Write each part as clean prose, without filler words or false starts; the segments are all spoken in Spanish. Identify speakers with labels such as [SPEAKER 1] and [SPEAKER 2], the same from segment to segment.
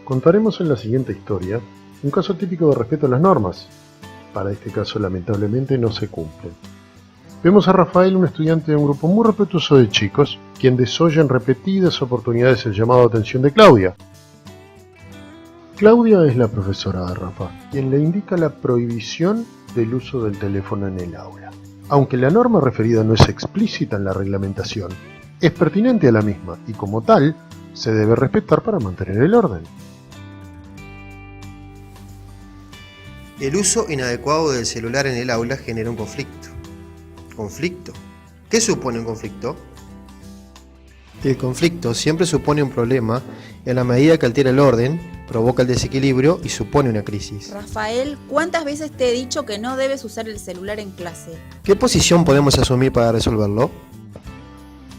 [SPEAKER 1] Contaremos en la siguiente historia un caso típico de respeto a las normas. Para este caso lamentablemente no se cumplen. Vemos a Rafael, un estudiante de un grupo muy respetuoso de chicos, quien desoye en repetidas oportunidades el llamado de atención de Claudia. Claudia es la profesora de Rafa, quien le indica la prohibición del uso del teléfono en el aula. Aunque la norma referida no es explícita en la reglamentación, es pertinente a la misma y como tal, se debe respetar para mantener el orden.
[SPEAKER 2] El uso inadecuado del celular en el aula genera un conflicto. ¿Conflicto? ¿Qué supone un conflicto? El conflicto siempre supone un problema en la medida que altera el orden, provoca el desequilibrio y supone una crisis.
[SPEAKER 3] Rafael, ¿cuántas veces te he dicho que no debes usar el celular en clase?
[SPEAKER 2] ¿Qué posición podemos asumir para resolverlo?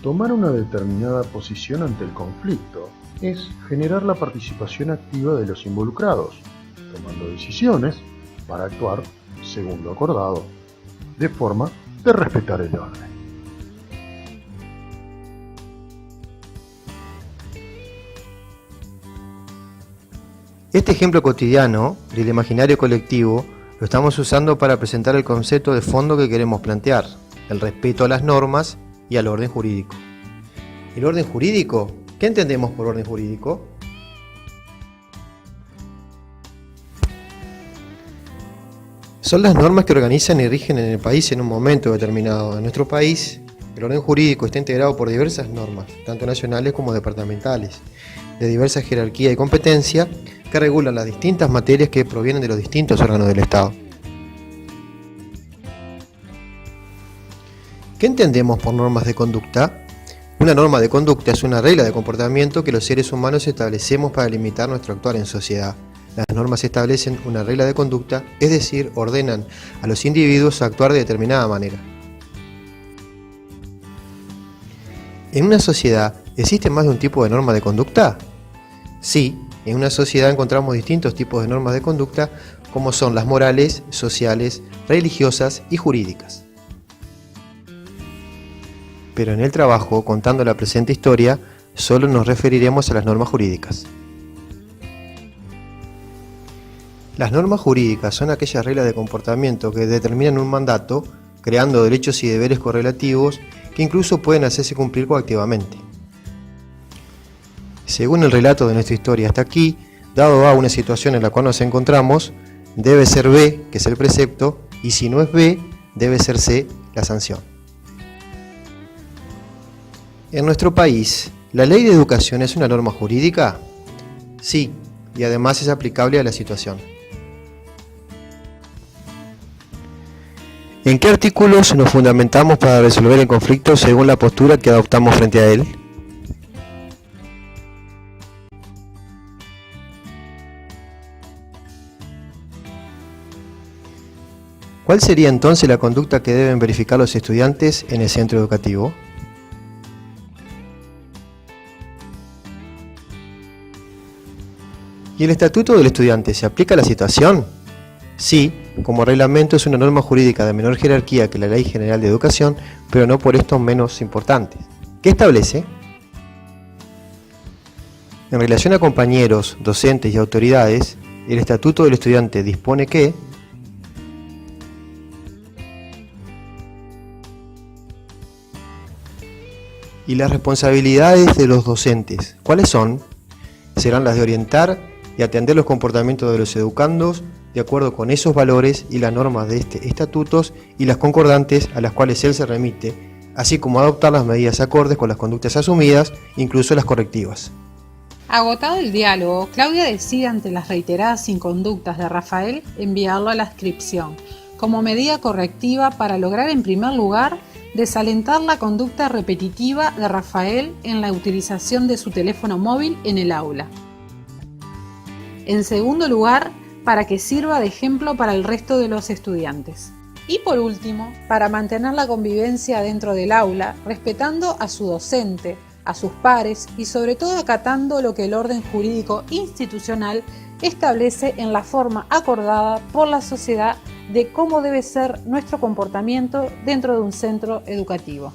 [SPEAKER 1] Tomar una determinada posición ante el conflicto es generar la participación activa de los involucrados, tomando decisiones para actuar según lo acordado, de forma de respetar el orden.
[SPEAKER 2] Este ejemplo cotidiano del imaginario colectivo lo estamos usando para presentar el concepto de fondo que queremos plantear, el respeto a las normas y al orden jurídico. ¿El orden jurídico? ¿Qué entendemos por orden jurídico? Son las normas que organizan y rigen en el país en un momento determinado. En nuestro país, el orden jurídico está integrado por diversas normas, tanto nacionales como departamentales, de diversa jerarquía y competencia, que regulan las distintas materias que provienen de los distintos órganos del Estado. ¿Qué entendemos por normas de conducta? Una norma de conducta es una regla de comportamiento que los seres humanos establecemos para limitar nuestro actuar en sociedad. Las normas establecen una regla de conducta, es decir, ordenan a los individuos a actuar de determinada manera. ¿En una sociedad existe más de un tipo de norma de conducta? Sí, en una sociedad encontramos distintos tipos de normas de conducta, como son las morales, sociales, religiosas y jurídicas. Pero en el trabajo, contando la presente historia, solo nos referiremos a las normas jurídicas. Las normas jurídicas son aquellas reglas de comportamiento que determinan un mandato, creando derechos y deberes correlativos que incluso pueden hacerse cumplir coactivamente. Según el relato de nuestra historia hasta aquí, dado A una situación en la cual nos encontramos, debe ser B, que es el precepto, y si no es B, debe ser C, la sanción. En nuestro país, ¿la ley de educación es una norma jurídica? Sí, y además es aplicable a la situación. ¿En qué artículos nos fundamentamos para resolver el conflicto según la postura que adoptamos frente a él? ¿Cuál sería entonces la conducta que deben verificar los estudiantes en el centro educativo? ¿Y el estatuto del estudiante se aplica a la situación? Sí, como reglamento es una norma jurídica de menor jerarquía que la Ley General de Educación, pero no por esto menos importante. ¿Qué establece? En relación a compañeros, docentes y autoridades, el estatuto del estudiante dispone que ¿y las responsabilidades de los docentes? ¿Cuáles son? Serán las de orientar y atender los comportamientos de los educandos de acuerdo con esos valores y las normas de este estatutos y las concordantes a las cuales él se remite, así como adoptar las medidas acordes con las conductas asumidas, incluso las correctivas.
[SPEAKER 4] Agotado el diálogo, Claudia decide ante las reiteradas inconductas de Rafael enviarlo a la adscripción, como medida correctiva para lograr en primer lugar desalentar la conducta repetitiva de Rafael en la utilización de su teléfono móvil en el aula. En segundo lugar, para que sirva de ejemplo para el resto de los estudiantes. Y por último, para mantener la convivencia dentro del aula, respetando a su docente, a sus pares y sobre todo acatando lo que el orden jurídico institucional establece en la forma acordada por la sociedad de cómo debe ser nuestro comportamiento dentro de un centro educativo.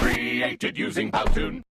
[SPEAKER 5] Free created using Powtoon.